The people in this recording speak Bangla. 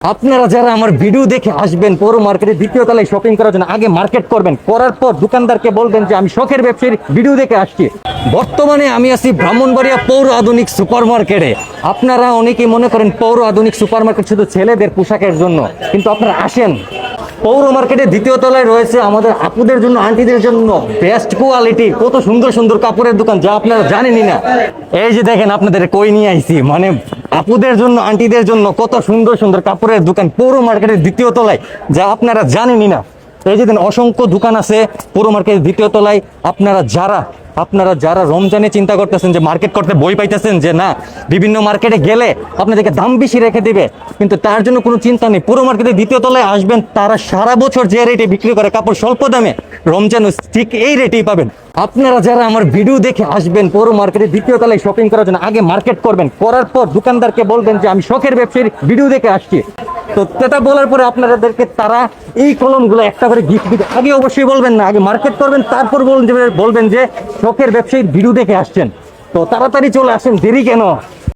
আপনারা যারা আমার ভিডিও দেখে আসবেন পৌর মার্কেটে দ্বিতীয় তলায় শপিং করার জন্য আগে মার্কেট করবেন, করার পর দোকানদারকে বলবেন যে আমি শখের ব্যবসায়ীর ভিডিও দেখে আসছি। বর্তমানে আমি আছি ব্রাহ্মণবাড়িয়া পৌর আধুনিক সুপার মার্কেটে। আপনারা অনেকেই মনে করেন পৌর আধুনিক সুপার মার্কেট শুধু ছেলেদের পোশাকের জন্য, কিন্তু আপনারা আসেন পৌর মার্কেটে দ্বিতীয় তলায় রয়েছে আমাদের আপুদের জন্য, আন্টিদের জন্য বেস্ট কোয়ালিটি কত সুন্দর সুন্দর কাপড়ের দোকান যা আপনারা জানেনই না। এই যে দেখেন আপনাদের কই নিয়ে আইছি, মানে আপুদের জন্য আন্টিদের জন্য কত সুন্দর সুন্দর কাপড়ের দোকান পৌর মার্কেটের দ্বিতীয় তলায় যা আপনারা জানেনই না। এই যে অসংখ্য দোকান আছে পৌর মার্কেটের দ্বিতীয় তলায়। আপনারা যারা রমজানে চিন্তা করতেছেন যে মার্কেট করতে বই পাইতেছেন যে না বিভিন্ন মার্কেটে গেলে আপনাদেরকে দাম বেশি রেখে দিবে, কিন্তু তার জন্য কোনো চিন্তা নেই। পুরো মার্কেটে দ্বিতীয় তলায় আসবেন, তারা সারা বছর যে রেটে বিক্রি করে কাপড় স্বল্প দামে, রমজান ঠিক এই রেটেই পাবেন। আপনারা যারা আমার ভিডিও দেখে আসবেন পৌর মার্কেটে দ্বিতীয় তলায় শপিং করার জন্য আগে মার্কেট করবেন, করার পর দোকানদারকে বলবেন যে আমি শখের ব্যবসায়ীর ভিডিও দেখে আসছি। তো এটা বলার পরে আপনাদেরকে তারা এই কলমগুলো একটা করে গিফট দিবে। আগে অবশ্যই বলবেন না, আগে মার্কেট করবেন, তারপর বলবেন যে শখের ব্যবসায়ীর ভিডিও দেখে আসছেন। তো তাড়াতাড়ি চলে আসেন, দেরি কেন?